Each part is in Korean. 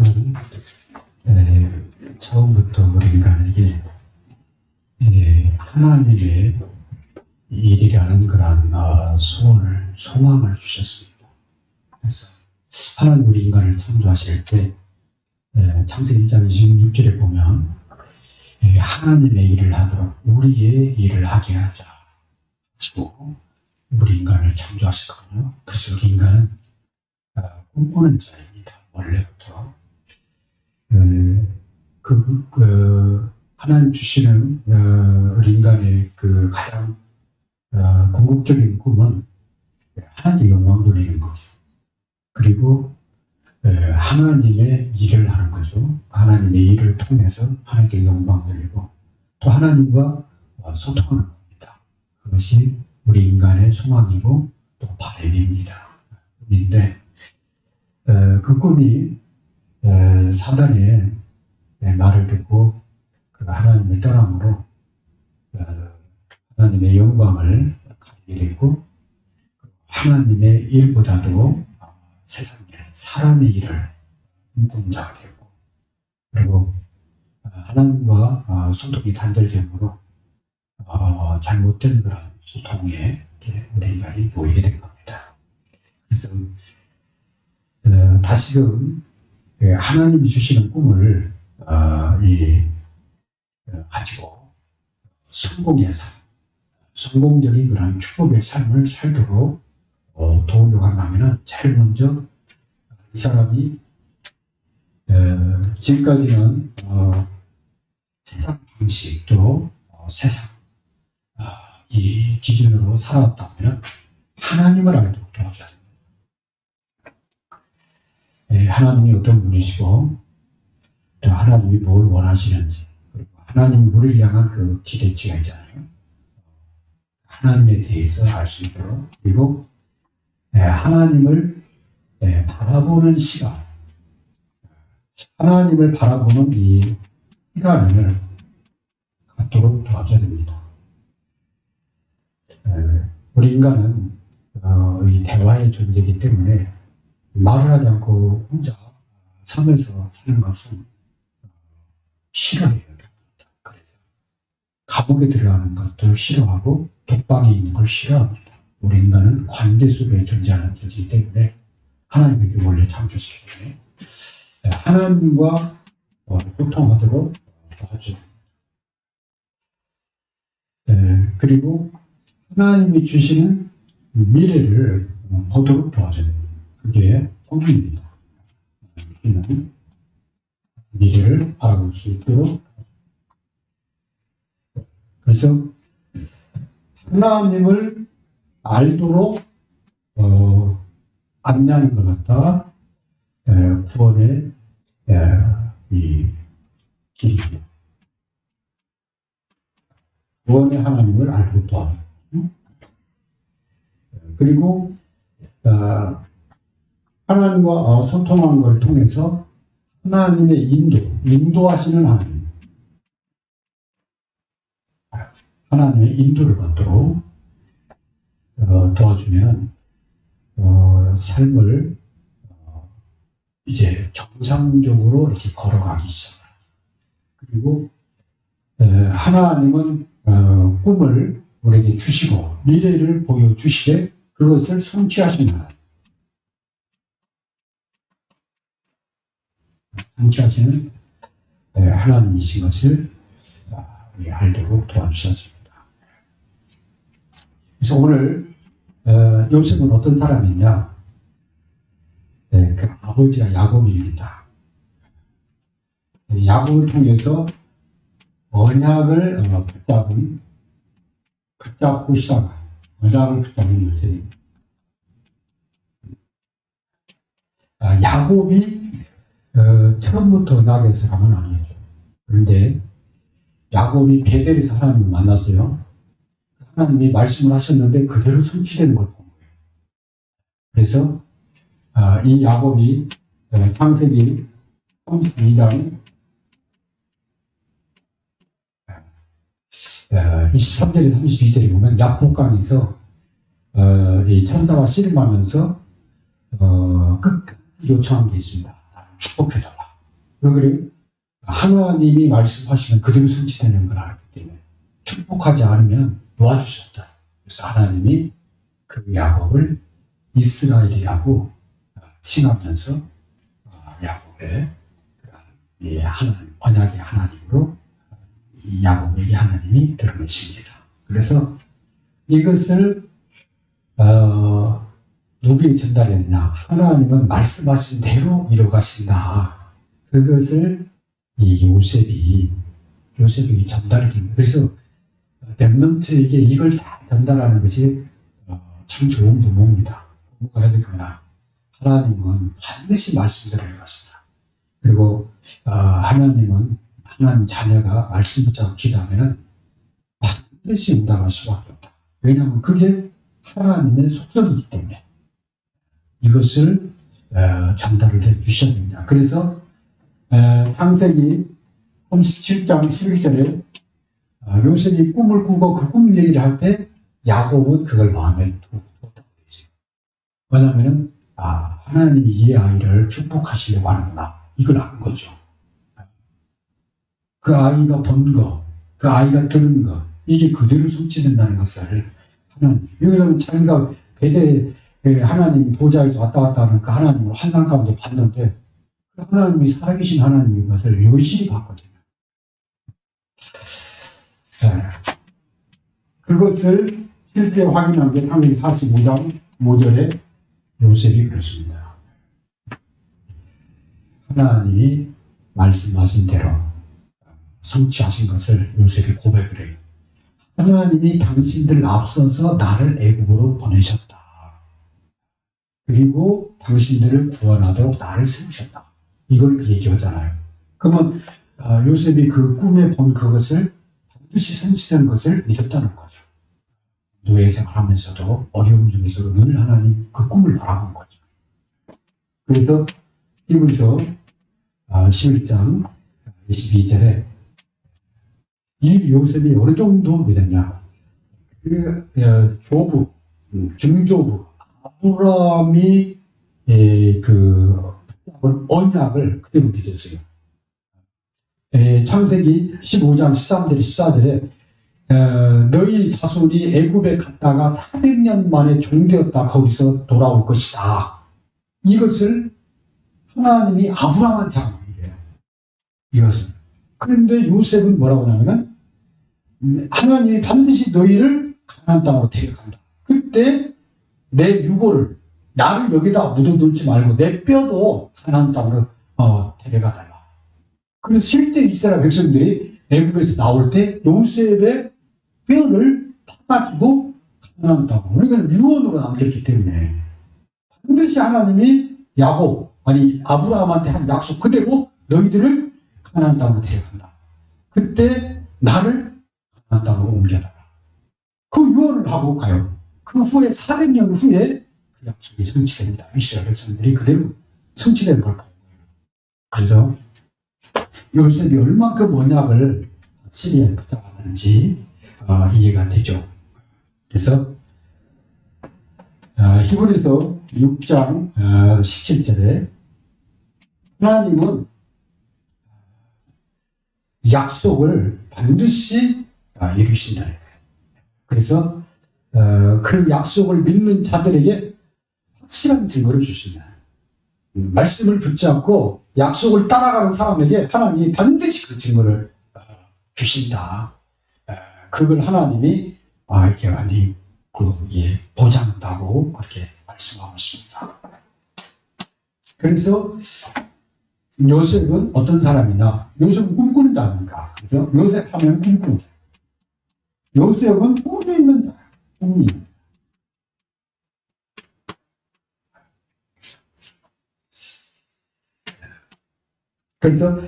하나님은 처음부터 우리 인간에게 하나님의 일이라는 그러한 소망을 주셨습니다. 그래서 하나님 우리 인간을 창조하실 때 창세기 1장 26절에 보면 하나님의 일을 하도록 우리의 일을 하게 하자 하시고 우리 인간을 창조하셨거든요. 그래서 우리 인간은 꿈꾸는 자입니다. 원래부터 하나님 주시는 우리 인간의 그 가장 궁극적인 꿈은 하나님의 영광 돌리는 거죠. 그리고 하나님의 일을 하는 거죠. 하나님의 일을 통해서 하나님께 영광 돌리고 또 하나님과 소통하는 겁니다. 그것이 우리 인간의 소망이고 또 바람입니다. 꿈인데 그 꿈이 사단의 말을 듣고 그 하나님을 떠남으로 하나님의 영광을 가리게 되고 하나님의 일보다도 세상에 사람의 일을 꿈꾸는 자가 되고 그리고 하나님과 소통이 단절됨으로 잘못된 그런 소통에 우리 인간이 모이게 된 겁니다. 그래서 다시금 하나님이 주시는 꿈을 가지고 성공의 삶, 성공적인 그런 축복의 삶을 살도록 도우려고 한다면 제일 먼저 이 사람이 지금까지는 세상 방식도 세상 이 기준으로 살아왔다면 하나님을 알도록 도와줘야 됩니다. 하나님이 어떤 분이시고 또 하나님이 뭘 원하시는지 그리고 하나님이 우리를 향한 그 기대치가 있잖아요. 하나님에 대해서 알 수 있도록 그리고 하나님을 바라보는 시간 하나님을 바라보는 이 시간을 갖도록 도와줘야 됩니다. 우리 인간은 이 대화의 존재이기 때문에 말을 하지 않고 혼자 살면서 사는 것은 싫어해요. 그래서 감옥에 들어가는 것도 싫어하고 독방에 있는 걸 싫어합니다. 우리 인간은 관계 속에 존재하는 존재이기 때문에 하나님이 원래 창조시켰기 때문에 하나님과 소통하도록 도와줘야 됩니다. 그리고 하나님이 주시는 미래를 보도록 도와줘야 됩니다. 그게 꿈입니다. 미래를 바라볼 수 있도록. 그래서 하나님을 알도록 안내하는 것 같다. 구원의 이 길입니다. 구원의 하나님을 알고 도와줘. 그리고 하나님과 소통하는 걸 통해서 하나님의 인도하시는 하나님, 하나님의 인도를 받도록 도와주면 삶을 이제 정상적으로 이렇게 걸어가기 시작합니다. 그리고 하나님은 꿈을 우리에게 주시고 미래를 보여주시되 그것을 성취하시는 하나님. 성취하시는 하나님이신 것을 우리 알도록 도와주셨습니다. 그래서 오늘 요셉은 어떤 사람이냐? 그 아버지가 야곱입니다. 야곱을 통해서 언약을 붙잡고 시작한 언약을 붙잡은 요셉입니다. 야곱이 처음부터 언약에서 가면 아니었죠. 그런데 야곱이 베델에서 하나님을 만났어요. 하나님이 말씀을 하셨는데 그대로 성취되는 걸 본 거예요. 그래서 이 야곱이 창세기 32장 23절에 32절에 보면 약복강에서 이 천사가 씨름하면서 끝까지 요청한 게 있습니다. 축복해달라. 왜 그래요? 하나님이 말씀하시면 그대로 성취되는 걸 알기 때문에 축복하지 않으면 도와줄 수 없다. 그래서 하나님이 그 야곱을 이스라엘이라고 칭하면서 야곱의 이 하나님, 언약의 하나님으로 이 야곱에게 하나님이 드러내십니다. 그래서 이것을 누구에게 전달했냐? 하나님은 말씀하신 대로 이루어가신다. 그것을 이 요셉이 전달을 합니다. 그래서 랩넌트에게 이걸 잘 전달하는 것이 참 좋은 부모입니다. 부모가 해야 되거나 하나님은 반드시 말씀대로 이루어가신다. 그리고 하나님은 하나님 자녀가 말씀 붙잡고 기도하면 반드시 응답할 수밖에 없다. 왜냐하면 그게 하나님의 속성이기 때문에 이것을 전달을 해 주셔야 됩니다. 그래서 창세기 37장 11절에 요셉이 꿈을 꾸고 그 꿈 얘기를 할 때 야곱은 그걸 마음에 두었다고 되죠. 왜냐하면 하나님이 이 아이를 축복하시려고 하는구나. 이걸 안 거죠. 그 아이가 본 거, 그 아이가 들은 거, 이게 그대로 성취된다는 것을 하나님, 왜냐하면 자기가 베델에 하나님 보좌에서 왔다 갔다 하는 그 하나님을 환상 가운데 봤는데 그 하나님이 살아계신 하나님인 것을 여실히 봤거든요. 그것을 실제 확인한 게 창세기 45장 5절에 요셉이 그랬습니다. 하나님이 말씀하신 대로 성취하신 것을 요셉이 고백을 해요. 하나님이 당신들 앞서서 나를 애굽으로 보내셨다. 그리고 당신들을 구원하도록 나를 세우셨다. 이걸 얘기하잖아요. 그러면 요셉이 그 꿈에 본 그것을 반드시 성취되는 것을 믿었다는 거죠. 노예 생활하면서도 어려움 중에서도 늘 하나님 그 꿈을 바라본 거죠. 그래서 히브리서 11장 22절에 이 요셉이 어느 정도 믿었냐? 조부, 증조부 아브라함이 그 언약을 그대로 믿었어요. 창세기 15장 13절 14절에 너희 자손이 애굽에 갔다가 400년 만에 종되었다 거기서 돌아올 것이다. 이것을 하나님이 아브라함한테 한 거예요. 이것은. 그런데 요셉은 뭐라고 하냐면 하나님이 반드시 너희를 가나안 땅으로 데려간다. 그때 내 유고를 나를 여기다 묻어두지 말고 내 뼈도 가나안 땅으로 데려가달라. 그래서 실제 이스라엘 백성들이 애굽에서 나올 때 요셉의 뼈를 파가지고 가나안 땅으로 그러니까 유언으로 남겼기 때문에 반드시 하나님이 아브라함한테 한 약속 그대로 너희들을 가나안 땅으로 데려간다. 그때 나를 가나안 땅으로 옮겨달라. 그 유언을 하고 가요. 그 후에 400년 후에 그 약속이 성취됩니다. 이스라엘 백성들이 그대로 성취된 걸 보는 거예요. 그래서 요셉이 얼만큼 언약을 확실히 붙잡았는지 이해가 되죠. 그래서 히브리서 6장 17절에 하나님은 약속을 반드시 이루신다. 그래서 그 약속을 믿는 자들에게 확실한 증거를 주신다. 말씀을 붙잡고 약속을 따라가는 사람에게 하나님이 반드시 그 증거를 주신다. 그걸 하나님이 이렇게 완전히 보장한다고 그렇게 말씀하고 있습니다. 그래서 요셉은 어떤 사람이냐? 요셉은 꿈꾸는 자입니까? 그래서 요셉 하면 꿈꾸는 자. 요셉은 꿈이 있는 자. 꿈이. 그래서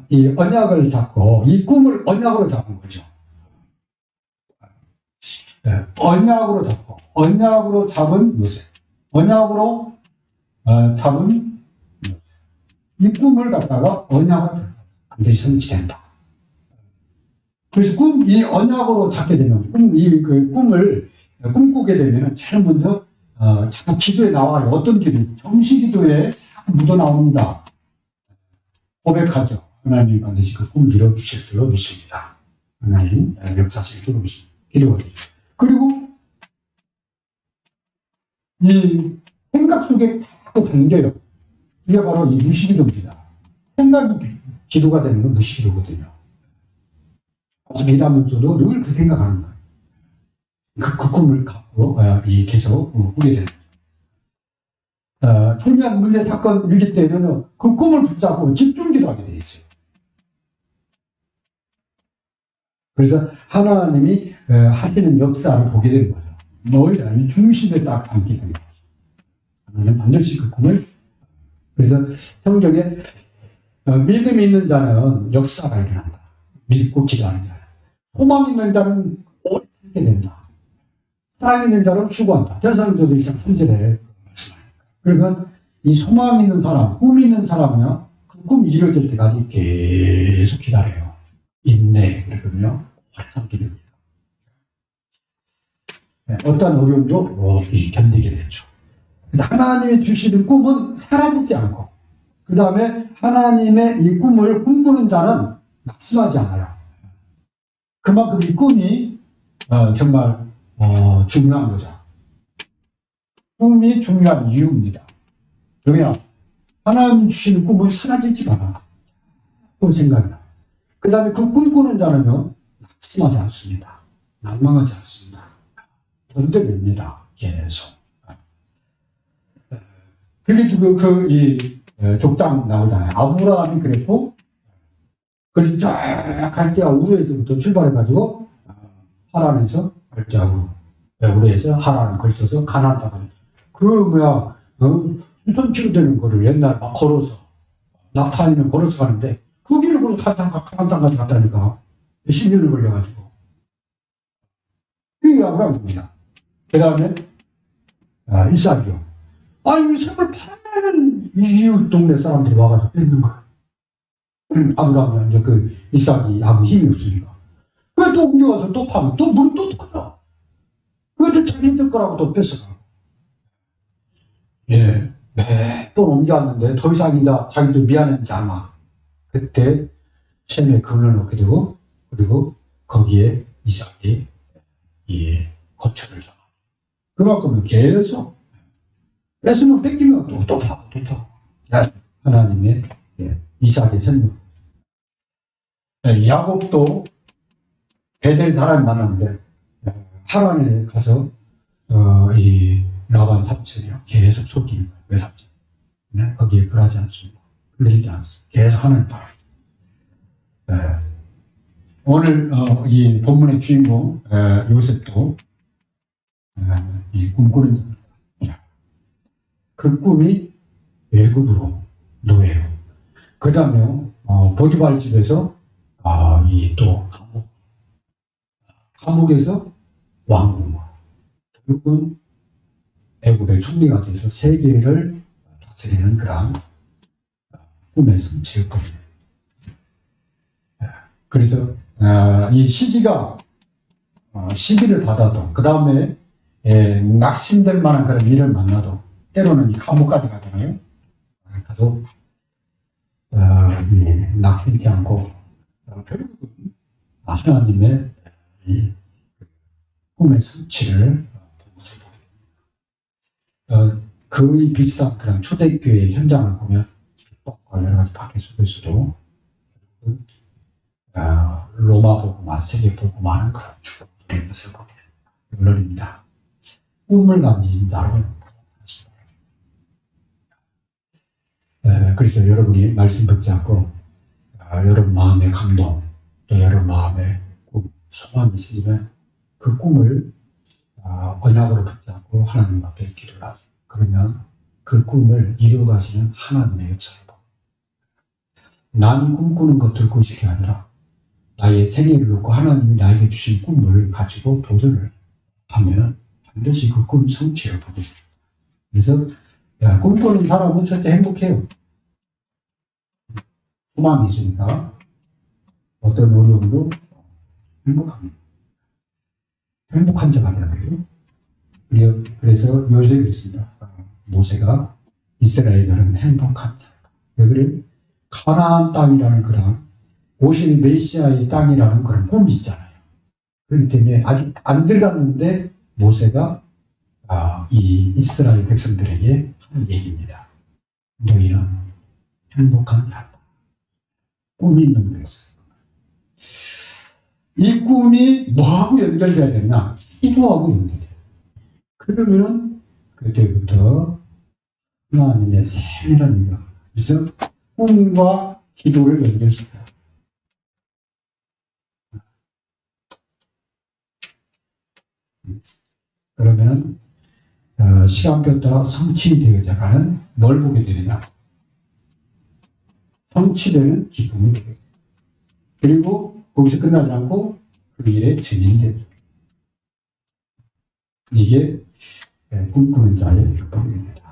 이 언약을 잡고 이 꿈을 언약으로 잡은 거죠. 언약으로 잡은 요셉. 언약으로 잡은 요셉. 이 꿈을 갖다가 언약을 반드시 성취된다. 그래서 이 언약으로 잡게 되면 그 꿈을 꿈꾸게 되면 제일 먼저 자꾸 기도에 나와요. 어떤 기도? 정시 기도에 자꾸 묻어 나옵니다. 고백하죠. 하나님 반드시 그 꿈을 이뤄주실 줄로 믿습니다. 하나님 역사하실 줄로 믿습니다. 기도거든요. 그리고 이 생각 속에 자꾸 담겨요. 이게 바로 이 무시기도입니다. 생각이 기도가 되는 건 무시기도거든요. 기도하면서도 늘 그 생각하는 거예요. 그 꿈을 갖고 계속 꾸게 되는 거예요. 중요한 문제 사건 일기 때는 그 꿈을 붙잡고 집중 기도하게 돼 있어요. 그래서 하나님이 하시는 역사를 보게 되는 거예요. 너희가 이 중심에 딱 앉게 되는 거죠. 하나님 반드시 그 꿈을. 그래서 성경에 믿음이 있는 자는 역사가 일어난다. 믿고 기도하는 자는. 소망 있는 자는 오래 살게 된다. 살아있는 자는 추구한다. 대사님도 1장 3절에 말씀합니다. 그러니까 이 소망 있는 사람, 꿈 있는 사람은요, 그 꿈이 이루어질 때까지 계속 기다려요. 인내, 그러거든요. 오래 참게 됩니다. 어떤 어려움도 견디게 되죠. 그래서 하나님이 주시는 꿈은 사라지지 않고, 그 다음에 하나님의 이 꿈을 꿈꾸는 자는 낙심하지 않아요. 그만큼 이 꿈이 정말 중요한 거죠. 꿈이 중요한 이유입니다. 왜냐? 하나님 주시는 꿈은 사라지지 않아. 그 생각이 나요. 그 다음에 그 꿈꾸는 자는요, 낙심하지 않습니다. 낭망하지 않습니다. 견뎌냅니다. 계속. 그게 이 족장 나오잖아요. 아브라함이 그랬고, 그래서 쫙 갈대아 우르에서부터 출발해가지고, 하란에서 갈대아 우르에서 하란을 걸쳐서 가나안 땅을. 수선키로 되는 거를 옛날 막 걸어서, 낙타아니면 걸어서 가는데, 그 길을 걸어서 가나안 땅까지 갔다니까. 10년을 걸려가지고. 이게 아브라함입니다. 그 다음에, 이삭이요. 이 샘을 파는 이웃 동네 사람들이 와가지고 뺏는 거야. 아브라함이 이제 그 이삭이 하고 힘이 없으니까. 왜 또 옮겨가서 또 파면 또 물이 또 터져. 왜 또 자기 힘들 거라고 또 뺏어가. 예, 매번 옮겨왔는데 더 이상 이제 자기도 미안했는지 아마. 그때 샘에 그늘 넣게 되고, 그리고 거기에 이삭이 거처를 줘. 그만큼 계속 뺏으면 뺏기면 또 파고 또 파고. 하나님의 이삭의 선물. 야곱도 베델 사람이 많았는데 하란에 가서 이 라반 삼촌이요 계속 속이는 거예요. 외삼촌. 네? 거기에 그러지 않습니다. 흔들리지 않습니다. 계속 하나님 따라. 오늘 이 본문의 주인공 요셉도 이 꿈꾸는 자입니다. 그 꿈이 외국으로 노예로. 그 다음에 보디발 집에서 또 감옥에서 왕궁으로. 결국은 애굽의 총리가 돼서 세계를 다스리는 그런 꿈의 성취일 겁니다. 그래서 이 시기가 시기를 받아도 그 다음에 낙심될 만한 그런 일을 만나도 때로는 이 감옥까지 가잖아요. 가도 낙심치 않고 결국은 하나님의 이 꿈의 성취를 거의 비슷한 그런 초대교회 현장을 보면 비법과 여러 가지 박해 속에서도 로마 복음화, 세계 복음화는 그런 축복들인 것을 보게 열립니다. 꿈을 만지신 자로 그래서 여러분이 말씀 듣지 않고 여러분 마음의 감동 또 여러분 마음의 꿈, 소망이 있으면 그 꿈을 언약으로 붙지 않고 하나님 앞에 기도를 하세요. 그러면 그 꿈을 이루어 가시는 하나님의 역사를 보고 나는 꿈꾸는 것 들고 있을 게 아니라 나의 생애를 놓고 하나님이 나에게 주신 꿈을 가지고 도전을 하면 반드시 그 꿈 성취를 보게 됩니다. 그래서 꿈꾸는 사람은 절대 행복해요. 소망이 있으니까 어떤 어려움도 행복합니다. 행복한 자가 되어요. 그래서 요셉이 있습니다. 모세가 이스라엘은 행복한 자. 왜 그래요? 가나안 땅이라는 그런 오실 메시아의 땅이라는 그런 꿈이 있잖아요. 그렇기 때문에 아직 안 들어갔는데 모세가 이 이스라엘 백성들에게 하는 얘기입니다. 너희는 행복한 삶다. 꿈이 있는 것은. 이 꿈이 뭐하고 연결돼야 되나? 기도하고 연결돼요. 그러면 그때부터 하나님의 세밀한 능력, 그래서 꿈과 기도를 연결시켜요. 그러면 시간표 따라 성취되어져가는 뭘 보게 되느냐? 성취되는 기쁨이 되게. 그리고 거기서 끝나지 않고 그 일에 증인되죠. 이게 꿈꾸는 자의 축복입니다.